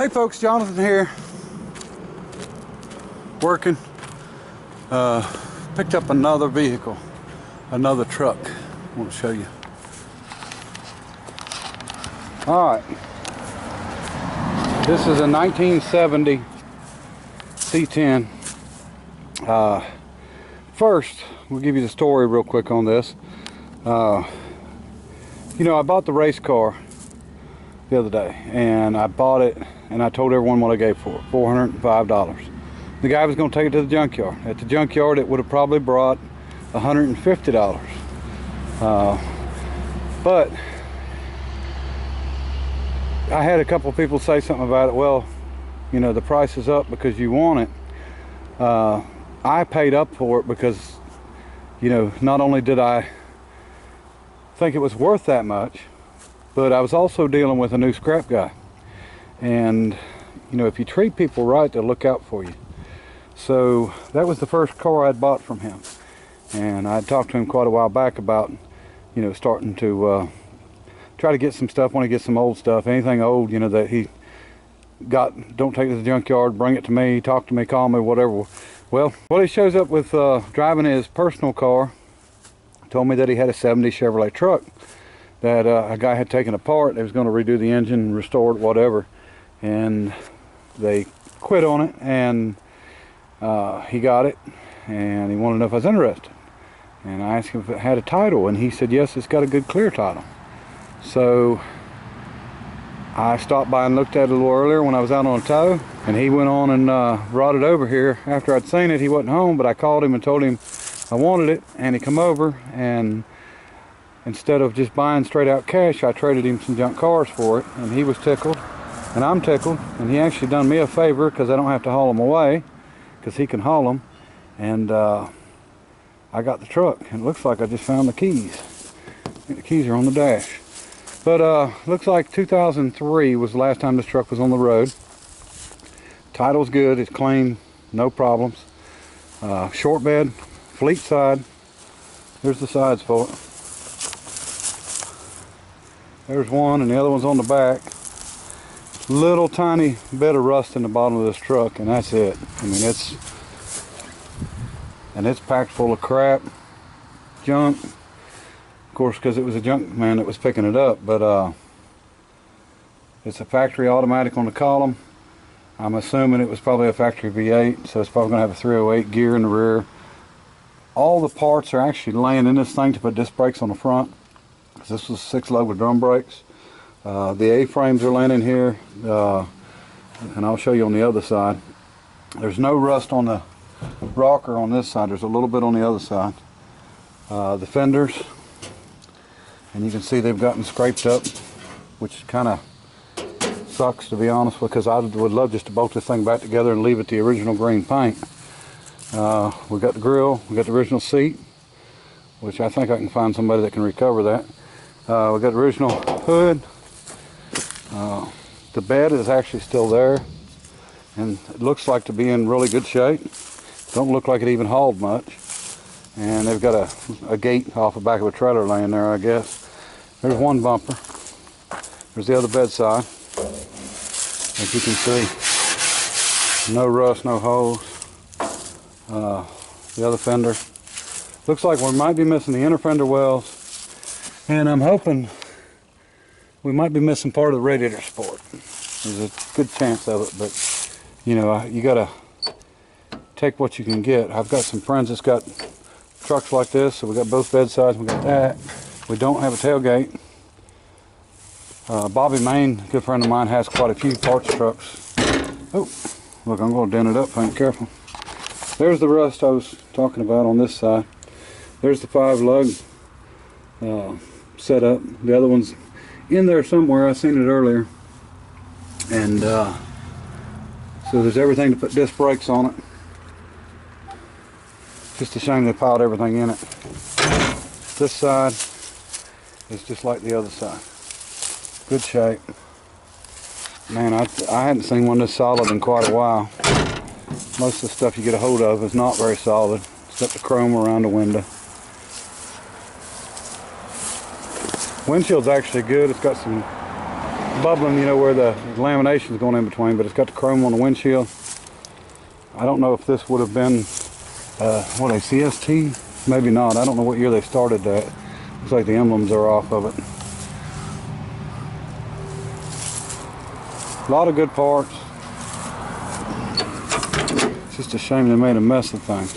Hey folks, Jonathan here, working. Picked up another vehicle, another truck. I want to show you. All right, this is a 1970 C-10. First, we'll give you the story real quick on this. You know, I bought the race car the other day, and I bought it, and I told everyone what I gave for it, $405. The guy was going to take it to the junkyard. At the junkyard, it would have probably brought $150. But I had a couple of people say something about it. Well, you know, the price is up because you want it. I paid up for it because, you know, not only did I think it was worth that much, but I was also dealing with a new scrap guy. And, you know, if you treat people right, they'll look out for you. So that was the first car I'd bought from him. And I talked to him quite a while back about, you know, starting to try to get some stuff when he gets some old stuff. Anything old, you know, that he got, don't take it to the junkyard, bring it to me, talk to me, call me, whatever. Well, he shows up with driving his personal car. Told me that he had a 70 Chevrolet truck that a guy had taken apart. They was going to redo the engine, restore it, whatever. And they quit on it, and he got it, and he wanted to know if I was interested. And I asked him if it had a title, and he said, yes, it's got a good clear title. So I stopped by and looked at it a little earlier when I was out on a tow, and he went on and brought it over here. After I'd seen it, he wasn't home, but I called him and told him I wanted it, and he come over, and instead of just buying straight out cash, I traded him some junk cars for it, and he was tickled, and I'm tickled, and he actually done me a favor because I don't have to haul them away, because he can haul them, and I got the truck, and it looks like I just found the keys. I think the keys are on the dash. But looks like 2003 was the last time this truck was on the road. Title's good, it's clean, no problems. Short bed, fleet side. There's the sides for it. There's one, and the other one's on the back. Little tiny bit of rust in the bottom of this truck, and that's it. I mean, it's packed full of crap, junk. Of course, because it was a junk man that was picking it up, but it's a factory automatic on the column. I'm assuming it was probably a factory V8, so it's probably going to have a 308 gear in the rear. All the parts are actually laying in this thing to put disc brakes on the front, because this was 6-lug with drum brakes. The A-frames are laying in here, and I'll show you on the other side. There's no rust on the rocker on this side. There's a little bit on the other side. The fenders, and you can see they've gotten scraped up, which kind of sucks, to be honest, because I would love just to bolt this thing back together and leave it the original green paint. We got the grill, we got the original seat, which I think I can find somebody that can recover that. We got the original hood. The bed is actually still there, and it looks like to be in really good shape. Don't look like it even hauled much. And they've got a gate off the back of a trailer laying there, I guess. There's one bumper. There's the other bedside. As you can see, no rust, no holes. The other fender. Looks like we might be missing the inner fender wells. And I'm hoping we might be missing part of the radiator support. There's a good chance of it, but you know, you gotta take what you can get. I've got some friends that's got trucks like this, so we got both bedsides, we got that. We don't have a tailgate. Bobby Main, a good friend of mine, has quite a few parts trucks. Oh, look, I'm gonna dent it up if I ain't careful. There's the rust I was talking about on this side. There's the 5-lug setup. The other one's in there somewhere. I seen it earlier. And so there's everything to put disc brakes on it. Just a shame they piled everything in it. This side is just like the other side. Good shape. Man, I hadn't seen one this solid in quite a while. Most of the stuff you get a hold of is not very solid, except the chrome around the window. Windshield's actually good. It's got some bubbling, you know, where the lamination is going in between, but it's got the chrome on the windshield. I don't know if this would have been, what, a CST? Maybe not. I don't know what year they started that. Looks like the emblems are off of it. A lot of good parts. It's just a shame they made a mess of things.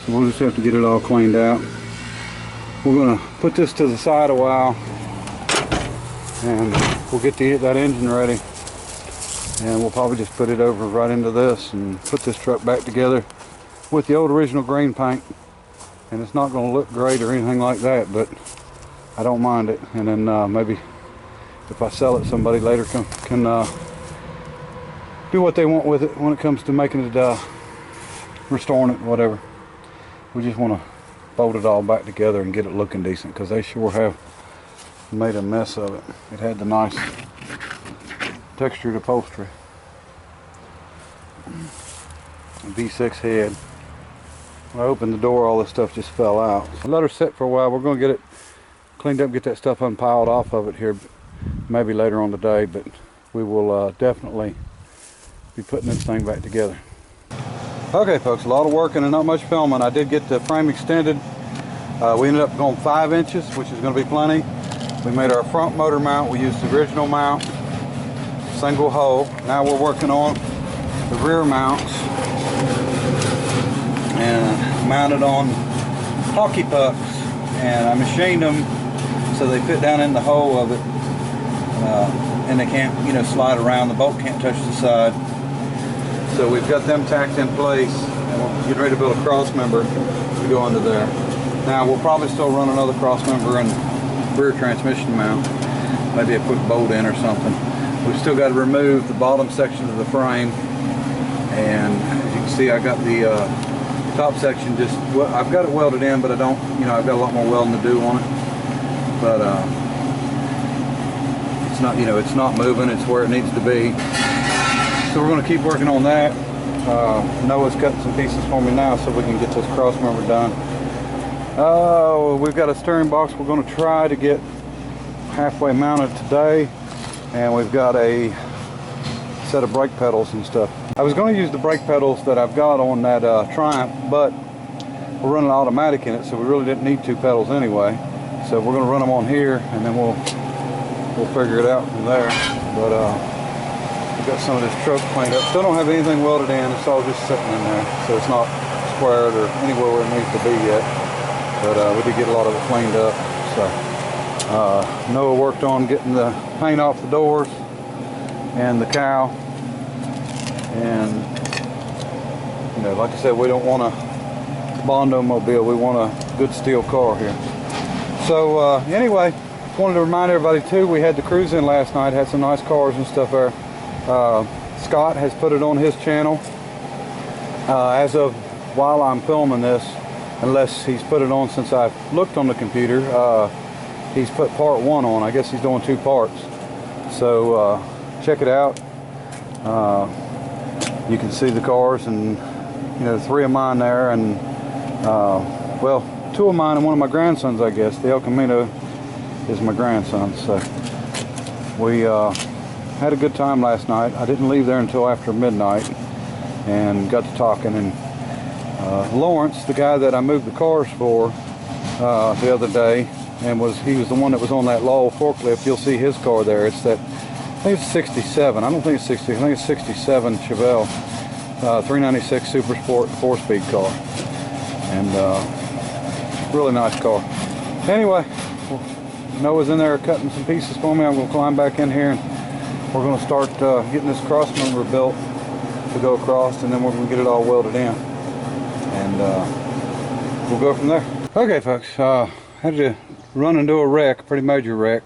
So we'll just have to get it all cleaned out. We're going to put this to the side a while, and we'll get that engine ready, and we'll probably just put it over right into this and put this truck back together with the old original green paint. And it's not going to look great or anything like that, but I don't mind it. And then maybe if I sell it, somebody later can do what they want with it when it comes to making it, restoring it, whatever. We just want to bolt it all back together and get it looking decent, because they sure have made a mess of it. It had the nice textured upholstery. V6 head. When I opened the door, all this stuff just fell out. So let her sit for a while. We're going to get it cleaned up, get that stuff unpiled off of it here maybe later on today, but we will definitely be putting this thing back together. Okay folks, a lot of working and not much filming. I did get the frame extended. We ended up going 5 inches, which is going to be plenty. We made our front motor mount. We used the original mount, single hole. Now we're working on the rear mounts, and mounted on hockey pucks, and I machined them so they fit down in the hole of it, and they can't, you know, slide around. The bolt can't touch the side. So we've got them tacked in place, and we're getting ready to build a cross member to go under there. Now we'll probably still run another cross member and rear transmission mount, maybe a quick bolt in or something. We've still got to remove the bottom section of the frame, and as you can see, I got the top section just, well, I've got it welded in, but I don't, you know, I've got a lot more welding to do on it. But it's not, you know, it's not moving. It's where it needs to be. So we're going to keep working on that. Noah's cutting some pieces for me now so we can get this cross member done. We've got a steering box we're going to try to get halfway mounted today, and we've got a set of brake pedals and stuff. I was going to use the brake pedals that I've got on that Triumph, but we're running automatic in it, so we really didn't need 2 pedals anyway. So we're going to run them on here, and then we'll figure it out from there. But we've got some of this truck cleaned up. Still don't have anything welded in. It's all just sitting in there, so it's not squared or anywhere where it needs to be yet. But we did get a lot of it cleaned up. So Noah worked on getting the paint off the doors and the cowl. And you know, like I said, we don't want a Bondo mobile. We want a good steel car here. So anyway, just wanted to remind everybody too, we had the cruise in last night. Had some nice cars and stuff there. Scott has put it on his channel. As of while I'm filming this, unless he's put it on since I've looked on the computer, he's put part 1 on. I guess he's doing 2 parts. So check it out. You can see the cars, and you know, 3 of mine there, and well, 2 of mine and 1 of my grandsons, I guess. The El Camino is my grandson. So we had a good time last night. I didn't leave there until after midnight, and got to talking. And Lawrence, the guy that I moved the cars for the other day, and he was the one that was on that Lowell forklift. You'll see his car there. It's that, I think it's 67. I don't think it's 60. I think it's 67 Chevelle 396 Super Sport 4-speed car, and really nice car. Anyway, Noah's in there cutting some pieces for me. I'm going to climb back in here, and we're going to start getting this cross member built to go across, and then we're going to get it all welded in, and we'll go from there. Okay folks, had to run into a wreck, a pretty major wreck,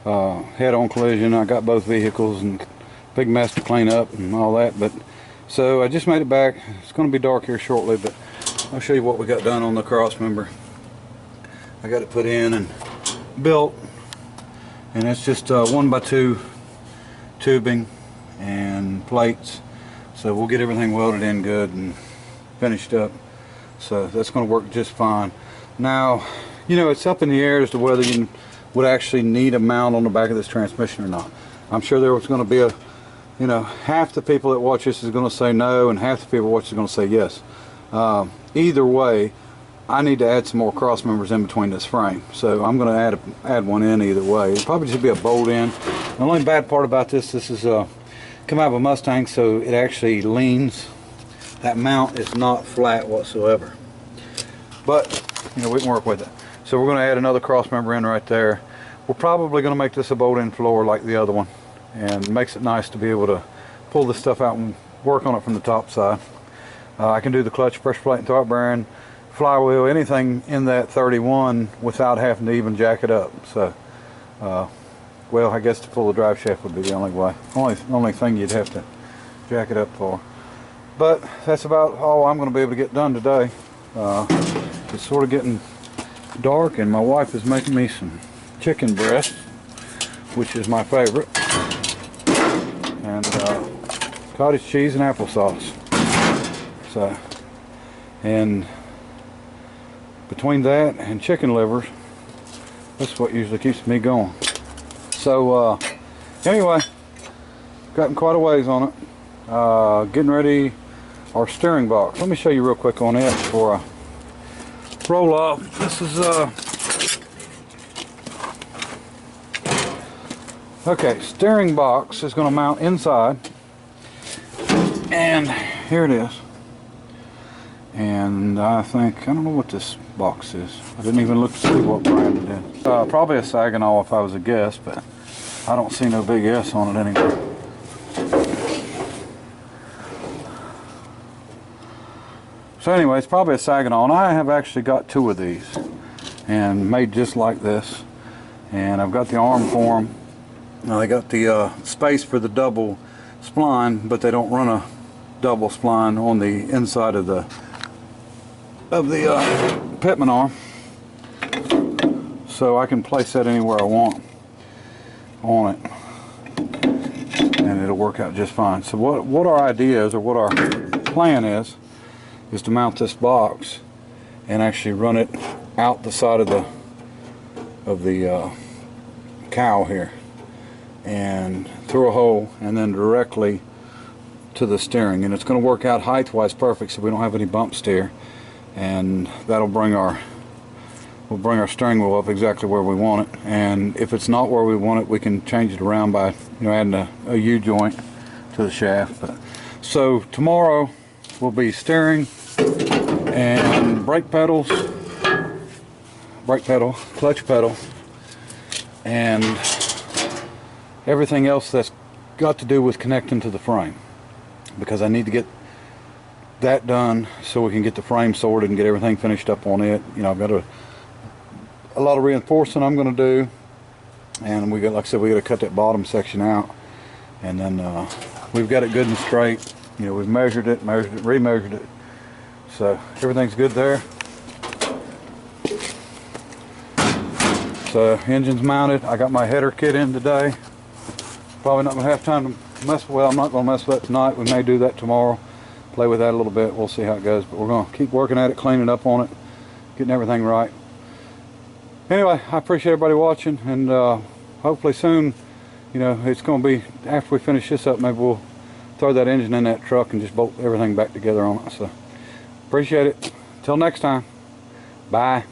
head-on collision. I got both vehicles, and big mess to clean up and all that, but so I just made it back. It's going to be dark here shortly, but I'll show you what we got done on the cross member. I got it put in and built, and it's just 1x2 tubing and plates, so we'll get everything welded in good and finished up. So that's going to work just fine. Now, you know, it's up in the air as to whether you can would actually need a mount on the back of this transmission or not. I'm sure there was going to be a, you know, half the people that watch this is going to say no, and half the people watch is going to say yes. Either way, I need to add some more cross members in between this frame, so I'm going to add one in either way. It'll probably just be a bolt in. The only bad part about this is come out of a Mustang, so it actually leans. That mount is not flat whatsoever, but you know, we can work with it. So we're going to add another cross member in right there. We're probably going to make this a bolt-in floor like the other one, and it makes it nice to be able to pull this stuff out and work on it from the top side. I can do the clutch, pressure plate, and throttle bearing, flywheel, anything in that 31 without having to even jack it up. So, well, I guess to pull the drive shaft would be the only way. Only thing you'd have to jack it up for. But that's about all I'm going to be able to get done today. It's sort of getting dark, and my wife is making me some chicken breast, which is my favorite, and cottage cheese and applesauce. So, and between that and chicken livers, that's what usually keeps me going. So anyway, gotten quite a ways on it. Getting ready our steering box. Let me show you real quick on it before I roll off. This is okay, steering box is going to mount inside, and here it is. And I don't know what this box is. I didn't even look to see what brand it is. Probably a Saginaw if I was a guess, but I don't see no big S on it anywhere. So anyway, it's probably a Saginaw, and I have actually got 2 of these and made just like this. And I've got the arm for them. Now they got the space for the double spline, but they don't run a double spline on the inside of the Pitman arm. So I can place that anywhere I want on it, and it'll work out just fine. So what our idea is, or what our plan is to mount this box and actually run it out the side of the cowl here, and through a hole, and then directly to the steering. And it's going to work out height wise perfect, so we don't have any bump steer, and that'll bring our steering wheel up exactly where we want it. And if it's not where we want it, we can change it around by, you know, adding a U-joint to the shaft. But so tomorrow will be steering and brake pedal, clutch pedal, and everything else that's got to do with connecting to the frame, because I need to get that done so we can get the frame sorted and get everything finished up on it. You know, I've got a lot of reinforcing I'm going to do, and we got, like I said, we got to cut that bottom section out, and then we've got it good and straight. You know, we've measured it, remeasured it, so everything's good there. So engine's mounted. I got my header kit in today. Probably not going to have time to mess with. Well, I'm not going to mess with that tonight. We may do that tomorrow. Play with that a little bit. We'll see how it goes. But we're going to keep working at it, cleaning up on it, getting everything right. Anyway, I appreciate everybody watching, and hopefully soon, you know, it's going to be, after we finish this up, maybe we'll throw that engine in that truck and just bolt everything back together on it. So appreciate it. Till next time. Bye.